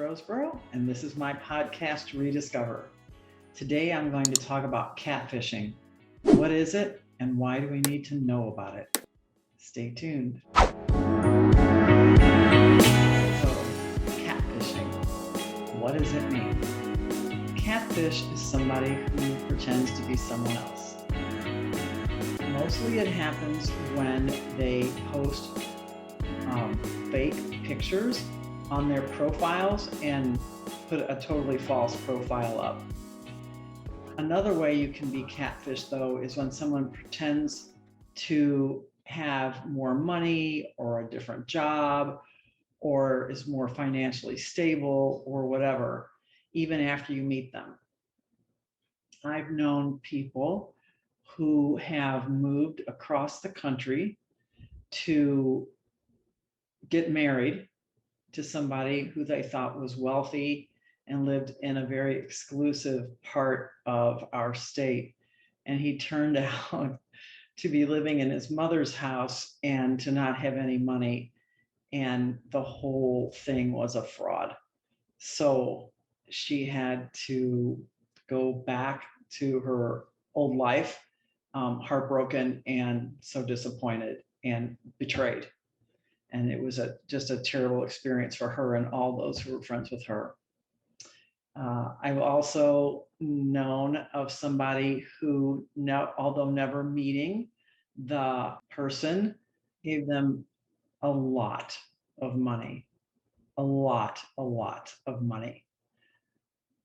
Rosebrough, and this is my podcast, Rediscover. Today I'm going to talk about catfishing. What is it, and why do we need to know about it? Stay tuned. So, catfishing. What does it mean? Catfish is somebody who pretends to be someone else. Mostly it happens when they post fake pictures on their profiles and put a totally false profile up. Another way you can be catfished, though, is when someone pretends to have more money or a different job or is more financially stable or whatever, even after you meet them. I've known people who have moved across the country to get married to somebody who they thought was wealthy and lived in a very exclusive part of our state. And he turned out to be living in his mother's house and to not have any money. And the whole thing was a fraud. So she had to go back to her old life, heartbroken and so disappointed and betrayed. And it was just a terrible experience for her and all those who were friends with her. I've also known of somebody who, although never meeting the person, gave them a lot of money, a lot of money,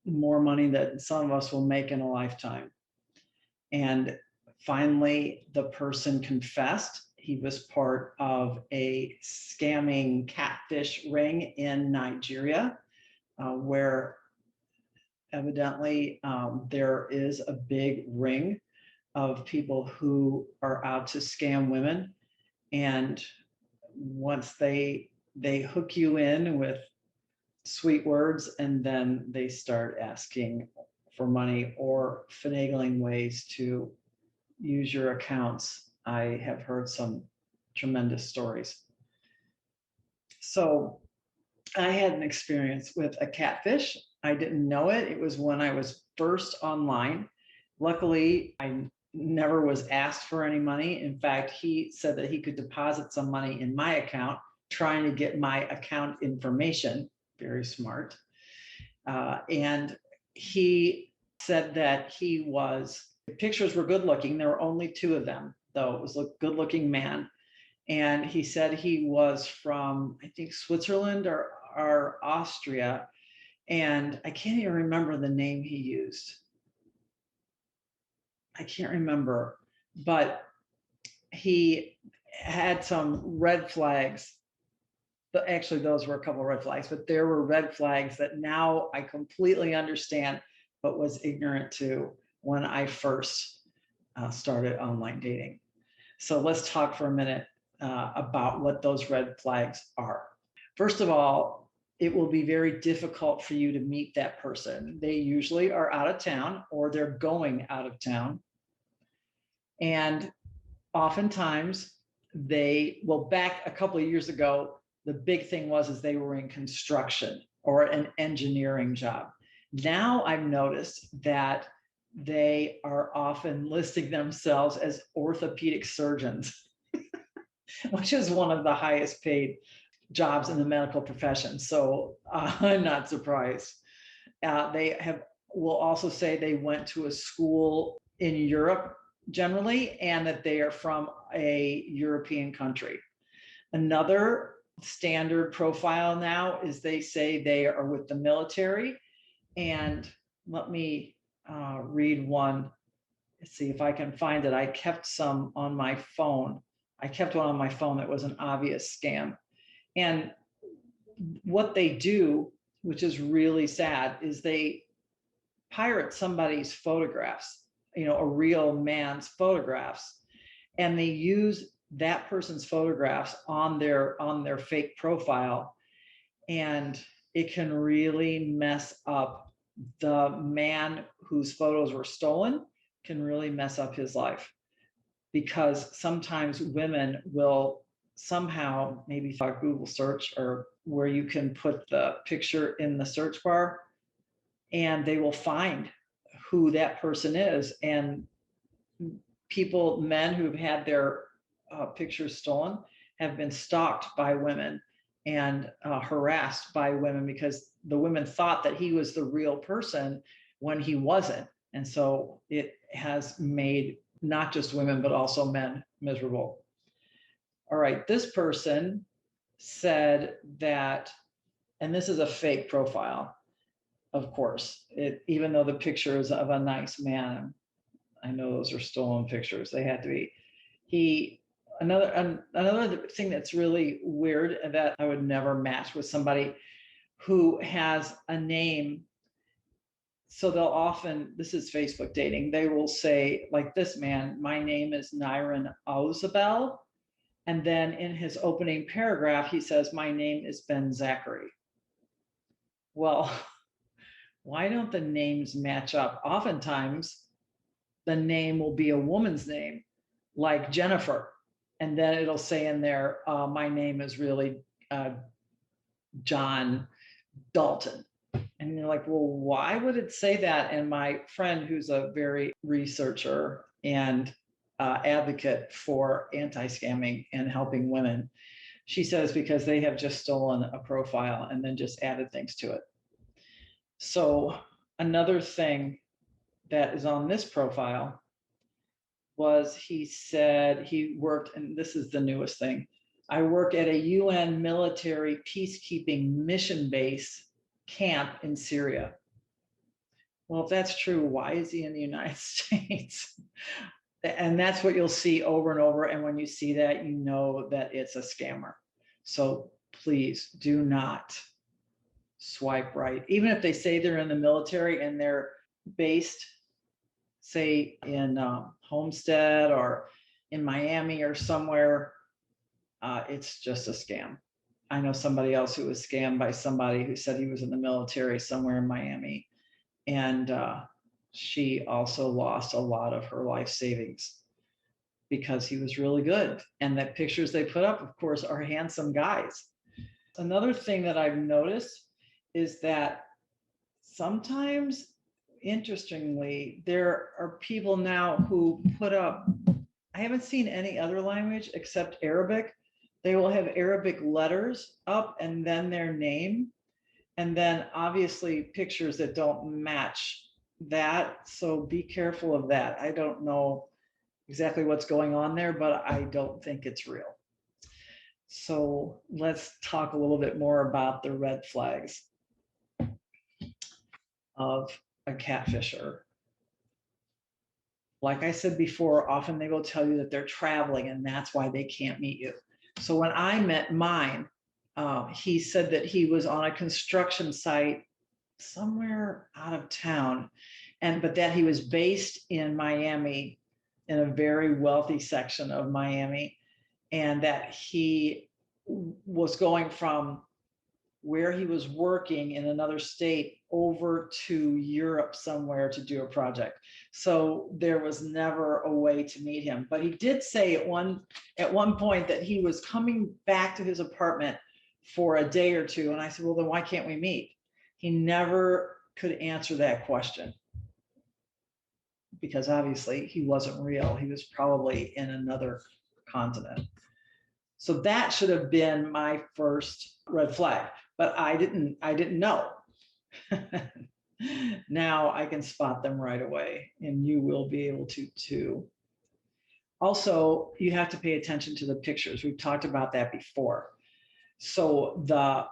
more money than some of us will make in a lifetime. And finally, the person confessed. He was part of a scamming catfish ring in Nigeria, where evidently there is a big ring of people who are out to scam women. And once they hook you in with sweet words, and then they start asking for money or finagling ways to use your accounts. I have heard some tremendous stories. So I had an experience with a catfish. I didn't know it. It was when I was first online. Luckily, I never was asked for any money. In fact, he said that he could deposit some money in my account, trying to get my account information. Very smart. And he said that the pictures were good looking. There were only two of them, though. It was a good looking man. And he said he was from, I think, Switzerland or Austria. And I can't even remember the name he used. I can't remember, but he had some red flags. But actually, those were a couple of red flags, but there were red flags that now I completely understand, but was ignorant to when I first started online dating. So let's talk for a minute about what those red flags are. First of all, it will be very difficult for you to meet that person. They usually are out of town or they're going out of town. And oftentimes back a couple of years ago, the big thing was they were in construction or an engineering job. Now I've noticed that they are often listing themselves as orthopedic surgeons, which is one of the highest paid jobs in the medical profession. So I'm not surprised. Will also say they went to a school in Europe generally, and that they are from a European country. Another standard profile now is they say they are with the military. And let me read one. Let's see if I can find it. I kept some on my phone. I kept one on my phone that was an obvious scam. And what they do, which is really sad, is they pirate somebody's photographs, a real man's photographs, and they use that person's photographs on their fake profile, and it can really mess up the man whose photos were stolen, can really mess up his life, because sometimes women will somehow, maybe through a Google search or where you can put the picture in the search bar, and they will find who that person is. And people, men who've had their pictures stolen, have been stalked by women and harassed by women because the women thought that he was the real person when he wasn't. And so it has made not just women, but also men miserable. All right, this person said that, and this is a fake profile, of course, even though the picture is of a nice man. I know those are stolen pictures. They had to be. Another thing that's really weird that I would never match with somebody who has a name. So they'll often, this is Facebook dating, they will say, like this man, my name is Nyron Ozabel. And then in his opening paragraph, he says, my name is Ben Zachary. Well, why don't the names match up? Oftentimes, the name will be a woman's name, like Jennifer. And then it'll say in there, my name is really John Dalton. And you're like, well, why would it say that? And my friend, who's a very researcher and advocate for anti-scamming and helping women, she says because they have just stolen a profile and then just added things to it. So another thing that is on this profile was, he said he worked, and this is the newest thing, I work at a UN military peacekeeping mission base camp in Syria. Well, if that's true, why is he in the United States? And that's what you'll see over and over. And when you see that, you know that it's a scammer. So please do not swipe right. Even if they say they're in the military and they're based, say, in Homestead or in Miami or somewhere, it's just a scam. I know somebody else who was scammed by somebody who said he was in the military somewhere in Miami. And she also lost a lot of her life savings because he was really good. And the pictures they put up, of course, are handsome guys. Another thing that I've noticed is that sometimes, interestingly, there are people now who put up, I haven't seen any other language except Arabic. They will have Arabic letters up and then their name, and then obviously pictures that don't match that. So be careful of that. I don't know exactly what's going on there, but I don't think it's real. So let's talk a little bit more about the red flags of a catfisher. Like I said before, often they will tell you that they're traveling and that's why they can't meet you. So when I met mine, he said that he was on a construction site somewhere out of town, but that he was based in Miami, in a very wealthy section of Miami, and that he was going from where he was working in another state over to Europe somewhere to do a project. So there was never a way to meet him. But he did say at one point that he was coming back to his apartment for a day or two. And I said, well, then why can't we meet? He never could answer that question, because obviously he wasn't real. He was probably in another continent. So that should have been my first red flag, but I didn't know. Now I can spot them right away, and you will be able to too. Also, you have to pay attention to the pictures. We've talked about that before. So the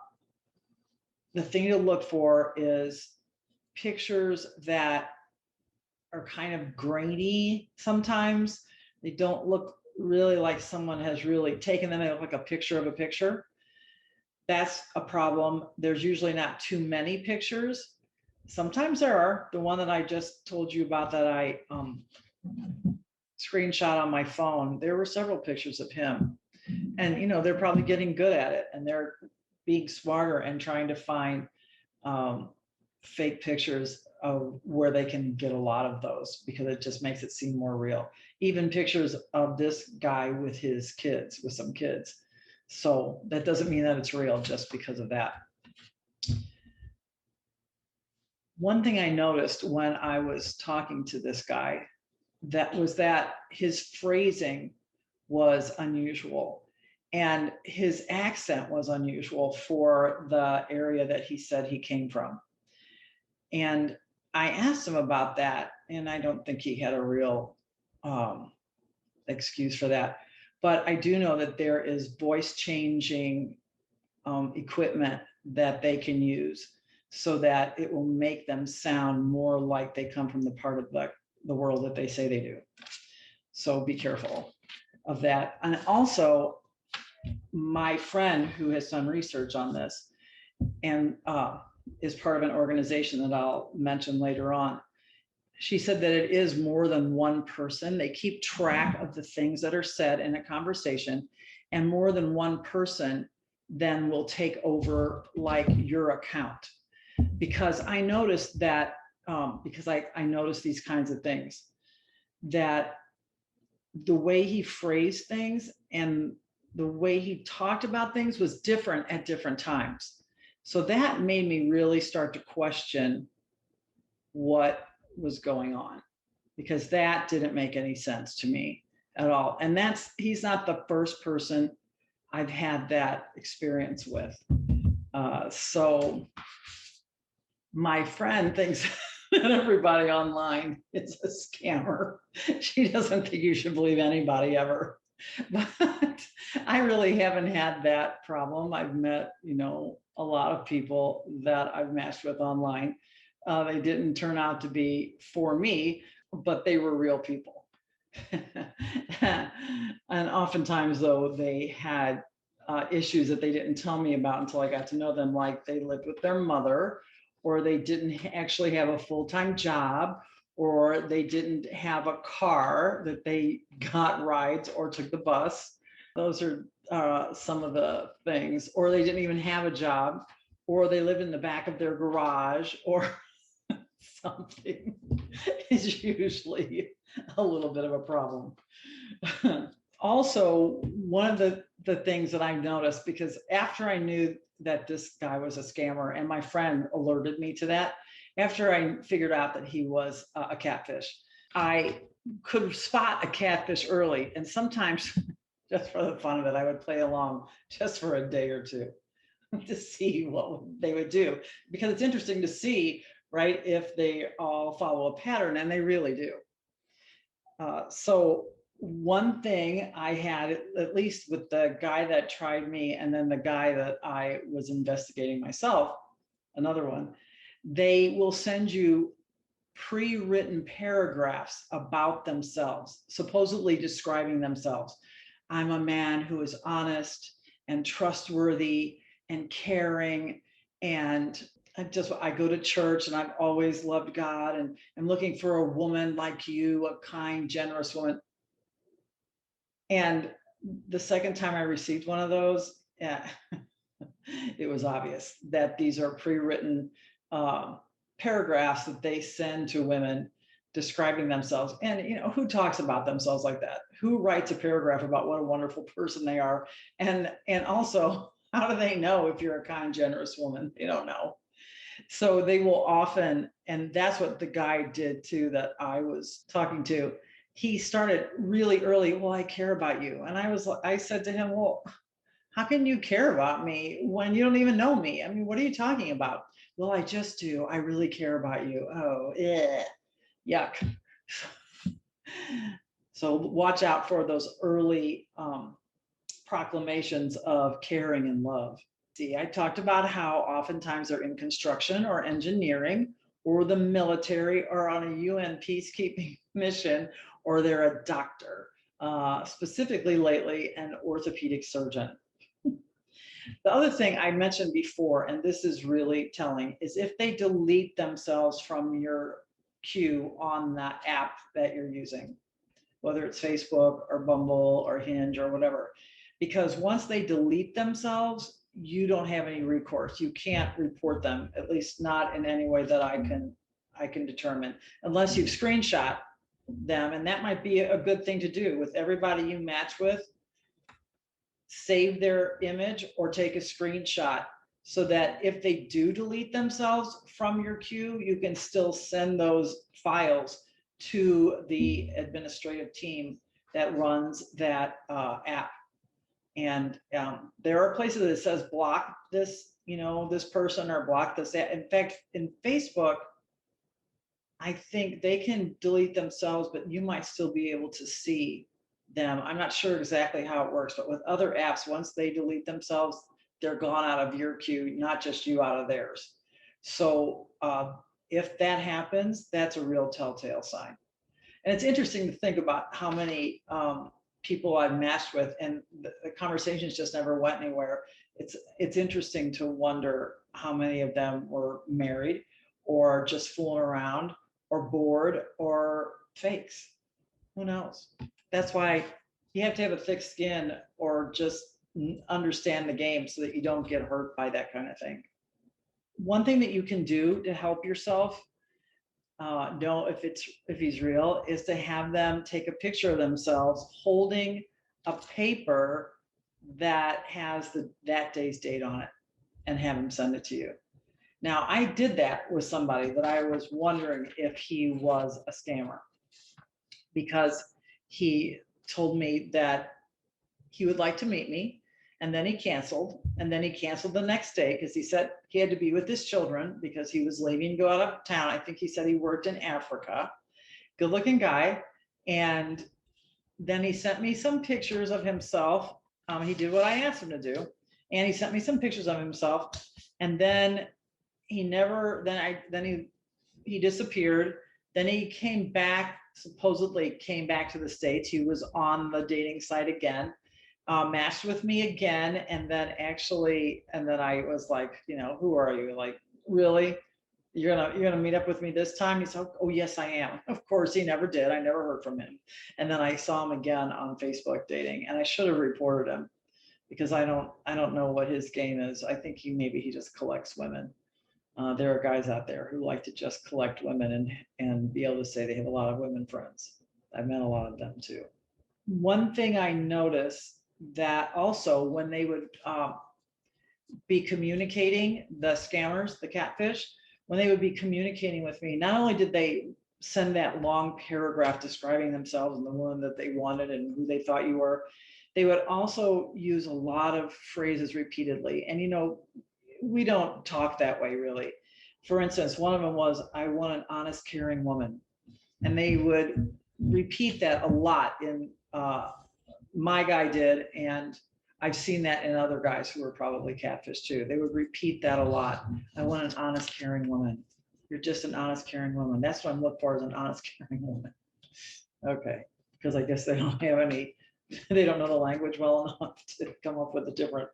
thing to look for is pictures that are kind of grainy sometimes. They don't look really like someone has really taken them. They look like a picture of a picture. That's a problem. There's usually not too many pictures. Sometimes there are. The one that I just told you about that I screenshot on my phone, there were several pictures of him. And, you know, they're probably getting good at it, and they're being smarter and trying to find fake pictures of where they can get a lot of those, because it just makes it seem more real. Even pictures of this guy with his kids, with some kids. So that doesn't mean that it's real just because of that. One thing I noticed when I was talking to this guy that his phrasing was unusual and his accent was unusual for the area that he said he came from. And I asked him about that, and I don't think he had a real excuse for that. But I do know that there is voice changing equipment that they can use so that it will make them sound more like they come from the part of the world that they say they do. So be careful of that. And also, my friend who has done research on this and is part of an organization that I'll mention later on, she said that it is more than one person. They keep track of the things that are said in a conversation, and more than one person then will take over like your account. Because I noticed that, because I noticed these kinds of things, that the way he phrased things and the way he talked about things was different at different times. So that made me really start to question what was going on, because that didn't make any sense to me at all. And he's not the first person I've had that experience with. So my friend thinks that everybody online is a scammer. She doesn't think you should believe anybody ever. But I really haven't had that problem. I've met, a lot of people that I've matched with online. They didn't turn out to be for me, but they were real people. And oftentimes, though, they had issues that they didn't tell me about until I got to know them, like they lived with their mother, or they didn't actually have a full-time job, or they didn't have a car that they got rides or took the bus. Those are some of the things. Or they didn't even have a job, or they live in the back of their garage, or something is usually a little bit of a problem. Also, one of the things that I noticed, because after I knew that this guy was a scammer, and my friend alerted me to that, after I figured out that he was a catfish, I could spot a catfish early. And sometimes, just for the fun of it, I would play along just for a day or two to see what they would do. Because it's interesting to see, right, if they all follow a pattern, and they really do. So one thing I had, at least with the guy that tried me and then the guy that I was investigating myself, another one, they will send you pre-written paragraphs about themselves, supposedly describing themselves. I'm a man who is honest and trustworthy and caring, and I go to church, and I've always loved God, and I'm looking for a woman like you, a kind, generous woman. And the second time I received one of those, it was obvious that these are pre-written paragraphs that they send to women describing themselves. And who talks about themselves like that? Who writes a paragraph about what a wonderful person they are? And also, how do they know if you're a kind, generous woman? They don't know. So they will often, and that's what the guy did too that I was talking to. He started really early. Well, I care about you. And I said to him, well, how can you care about me when you don't even know me? I mean, what are you talking about? Well, I just do. I really care about you. Oh, yuck. So watch out for those early proclamations of caring and love. See, I talked about how oftentimes they're in construction or engineering or the military or on a UN peacekeeping mission, or they're a doctor, specifically lately an orthopedic surgeon. The other thing I mentioned before, and this is really telling, is if they delete themselves from your queue on the app that you're using, whether it's Facebook or Bumble or Hinge or whatever, because once they delete themselves, you don't have any recourse. You can't report them, at least not in any way that I can determine, unless you've screenshot them, and that might be a good thing to do with everybody you match with. save their image or take a screenshot, so that if they do delete themselves from your queue, you can still send those files to the administrative team that runs that app. And there are places that says block this, this person, or block this app. In fact, in Facebook, I think they can delete themselves, but you might still be able to see them. I'm not sure exactly how it works, but with other apps, once they delete themselves, they're gone out of your queue, not just you out of theirs. So if that happens, that's a real telltale sign. And it's interesting to think about how many people I've matched with, and the conversations just never went anywhere. It's interesting to wonder how many of them were married, or just fooling around, or bored, or fakes. Who knows? That's why you have to have a thick skin, or just understand the game so that you don't get hurt by that kind of thing. One thing that you can do to help yourself know if he's real is to have them take a picture of themselves holding a paper that has that day's date on it, and have him send it to you. Now, I did that with somebody that I was wondering if he was a scammer, because he told me that he would like to meet me, and then he canceled, and then he canceled the next day because he said he had to be with his children because he was leaving to go out of town. I think he said he worked in Africa. Good looking guy. And then he sent me some pictures of himself. He did what I asked him to do, and he sent me some pictures of himself, and then he disappeared. Then he came back, supposedly came back to the States. He was on the dating site again, matched with me again, and then I was like, who are you? Like, really? You're gonna meet up with me this time? He said, oh yes, I am. Of course, he never did. I never heard from him. And then I saw him again on Facebook dating, and I should have reported him, because I don't know what his game is. I think maybe he just collects women. There are guys out there who like to just collect women and be able to say they have a lot of women friends. I've met a lot of them too. One thing I noticed, that also when they would be communicating, the scammers, the catfish, when they would be communicating with me, not only did they send that long paragraph describing themselves and the woman that they wanted and who they thought you were, they would also use a lot of phrases repeatedly. And we don't talk that way, really. For instance, one of them was, I want an honest, caring woman. And they would repeat that a lot. In my guy did, and I've seen that in other guys who were probably catfish too. They would repeat that a lot. I want an honest, caring woman. You're just an honest, caring woman. That's what I'm looking for, is an honest, caring woman. Okay, because I guess they don't have any, they don't know the language well enough to come up with a different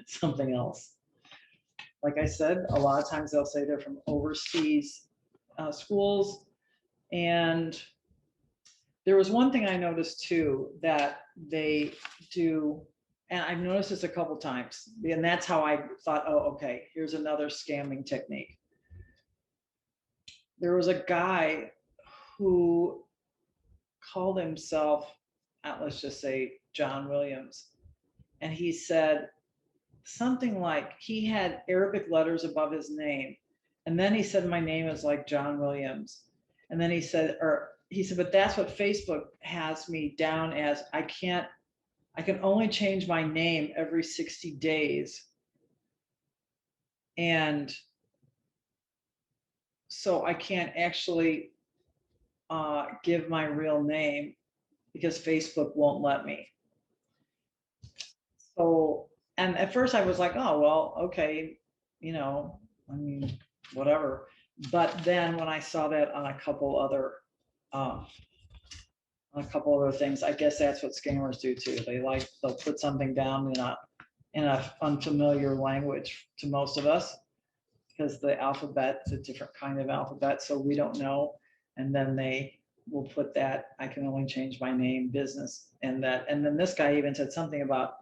something else. Like I said, a lot of times they'll say they're from overseas schools. And there was one thing I noticed too, that they do, and I've noticed this a couple times, and that's how I thought, oh, okay, here's another scamming technique. There was a guy who called himself, let's just say John Williams, and he said something like he had Arabic letters above his name, and then he said, my name is like John Williams, and then he said, but that's what Facebook has me down as. I can only change my name every 60 days. And so I can't actually give my real name because Facebook won't let me. So, and at first I was like, oh, well, okay, I mean, whatever. But then when I saw that on a couple other things, I guess that's what scammers do too. They'll put something down in a unfamiliar language to most of us, because the alphabet is a different kind of alphabet, so we don't know. And then they will put that, I can only change my name, business, and then this guy even said something about,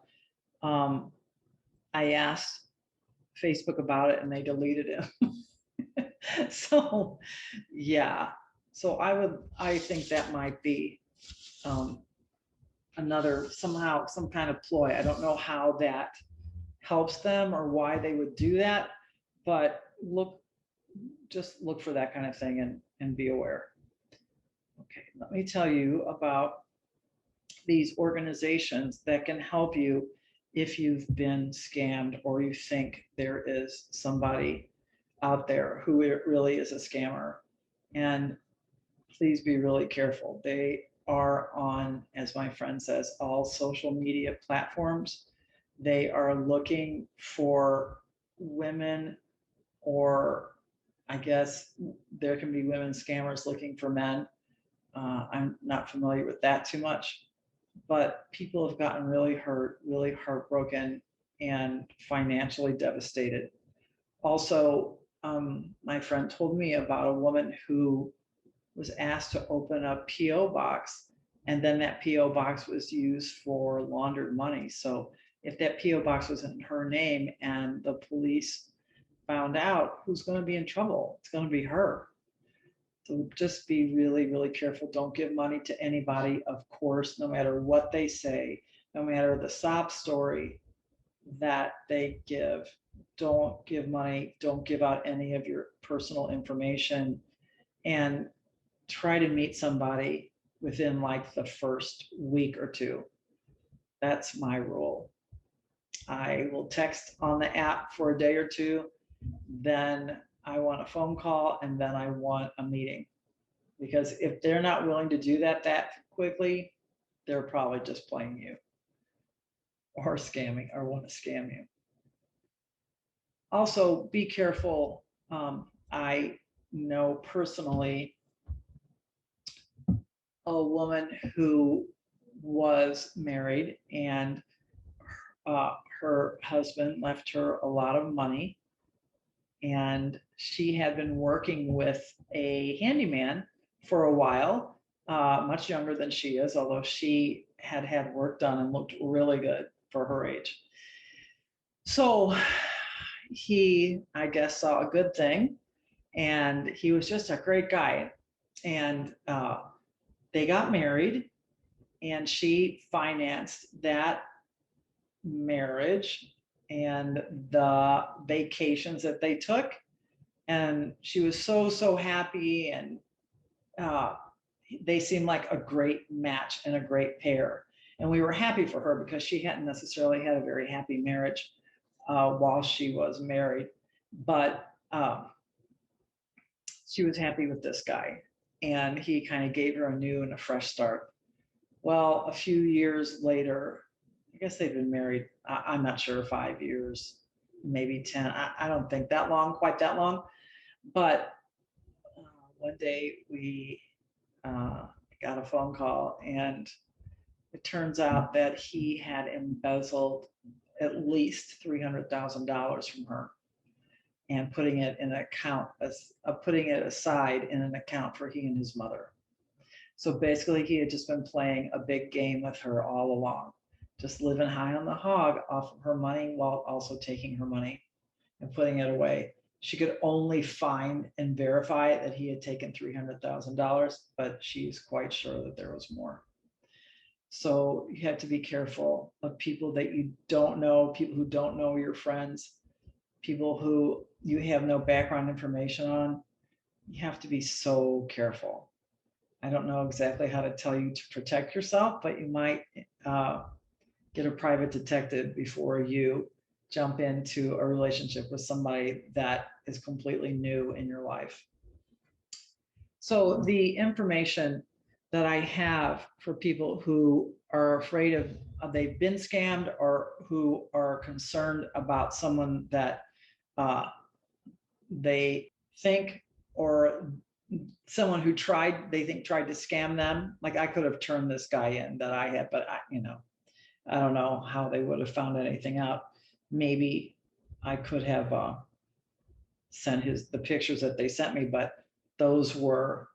I asked Facebook about it and they deleted him. So yeah, so I think that might be somehow some kind of ploy. I don't know how that helps them or why they would do that, but just look for that kind of thing and be aware. Okay, let me tell you about these organizations that can help you if you've been scammed or you think there is somebody out there who really is a scammer. And please be really careful. They are on, as my friend says, all social media platforms. They are looking for women, or I guess there can be women scammers looking for men. I'm not familiar with that too much, but people have gotten really hurt, really heartbroken, and financially devastated. Also, my friend told me about a woman who was asked to open a PO box, and then that PO box was used for laundered money. So if that PO box was in her name and the police found out, who's going to be in trouble? It's going to be her. So just be really, really careful. Don't give money to anybody, of course, no matter what they say, no matter the sob story that they give. Don't give money. Don't give out any of your personal information. And try to meet somebody within like the first week or two. That's my rule. I will text on the app for a day or two, then I want a phone call, and then I want a meeting. Because if they're not willing to do that quickly, they're probably just playing you or scamming or want to scam you. Also, be careful. I know personally a woman who was married, and her husband left her a lot of money, and she had been working with a handyman for a while, much younger than she is, although she had work done and looked really good for her age. So he, I guess, saw a good thing, and he was just a great guy. And they got married, and she financed that marriage and the vacations that they took. And she was so happy, and they seemed like a great match and a great pair. And we were happy for her because she hadn't necessarily had a very happy marriage while she was married, but she was happy with this guy, and he kind of gave her a new and a fresh start. Well, a few years later, I guess they've been married, I'm not sure, 5 years, maybe 10. I don't think that long, quite that long. But one day we got a phone call, and it turns out that he had embezzled at least $300,000 from her and putting it in an account, putting it aside in an account for he and his mother. So basically, he had just been playing a big game with her all along, just living high on the hog off of her money while also taking her money and putting it away. She could only find and verify that he had taken $300,000, but she's quite sure that there was more. So you have to be careful of people that you don't know, people who don't know your friends, people who you have no background information on. You have to be so careful. I don't know exactly how to tell you to protect yourself, but you might get a private detective before you jump into a relationship with somebody that is completely new in your life. So the information that I have for people who are afraid of they've been scammed, or who are concerned about someone that they think, or someone who they think tried to scam them. Like, I could have turned this guy in that I had, but I don't know how they would have found anything out. Maybe I could have sent the pictures that they sent me, but those were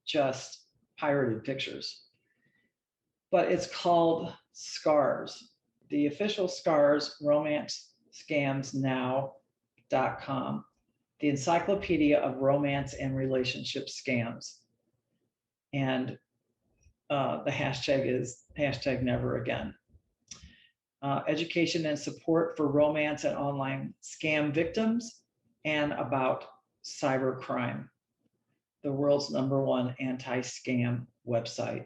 just pirated pictures. But it's called Scars. The official Scars, romancescamsnow.com, the encyclopedia of romance and relationship scams. And the hashtag is #NeverAgain. Education and support for romance and online scam victims, and about cybercrime, the world's #1 anti-scam website.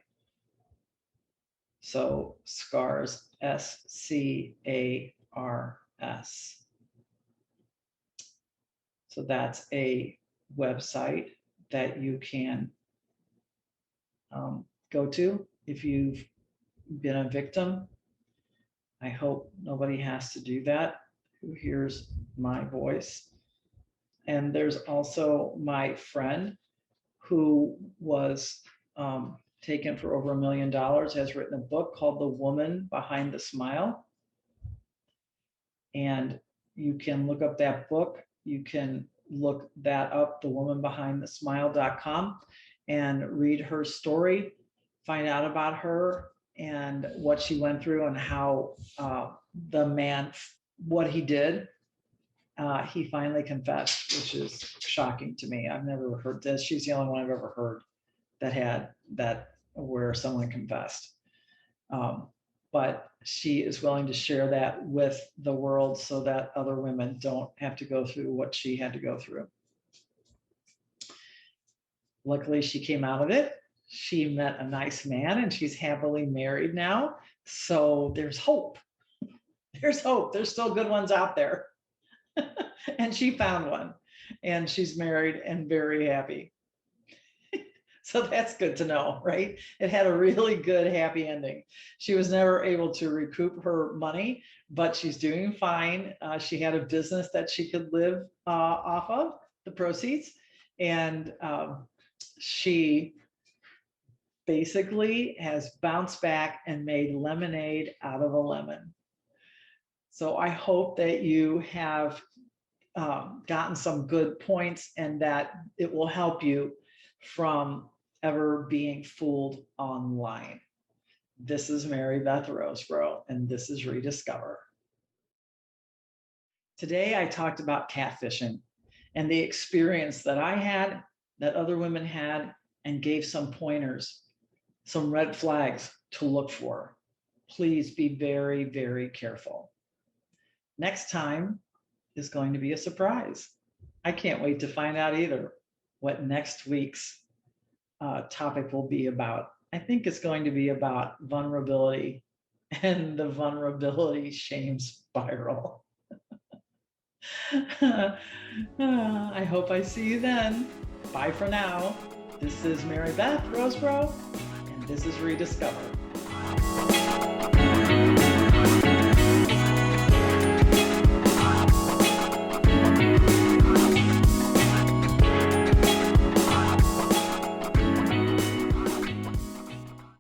So SCARS, SCARS. So that's a website that you can go to if you've been a victim. I hope nobody has to do that who hears my voice. And there's also my friend who was taken for over $1 million, has written a book called The Woman Behind the Smile. And you can look up that book. You can look that up, thewomanbehindthesmile.com, and read her story, find out about her and what she went through, and how the man, what he did. He finally confessed, which is shocking to me. I've never heard this. She's the only one I've ever heard that had that, where someone confessed. But she is willing to share that with the world so that other women don't have to go through what she had to go through. Luckily, she came out of it. She met a nice man and she's happily married now. So there's hope. There's hope. There's still good ones out there. And she found one and she's married and very happy. So that's good to know, right? It had a really good, happy ending. She was never able to recoup her money, but she's doing fine. She had a business that she could live off of, the proceeds. And she basically has bounced back and made lemonade out of a lemon. So I hope that you have gotten some good points and that it will help you from ever being fooled online. This is Mary Beth Rosebrough, and this is Rediscover. Today, I talked about catfishing and the experience that I had, that other women had, and gave some pointers, some red flags to look for. Please be very, very careful. Next time is going to be a surprise. I can't wait to find out either what next week's topic will be about. I think it's going to be about vulnerability and the vulnerability shame spiral. I hope I see you then. Bye for now. This is Mary Beth Rosebrough, and this is Rediscover.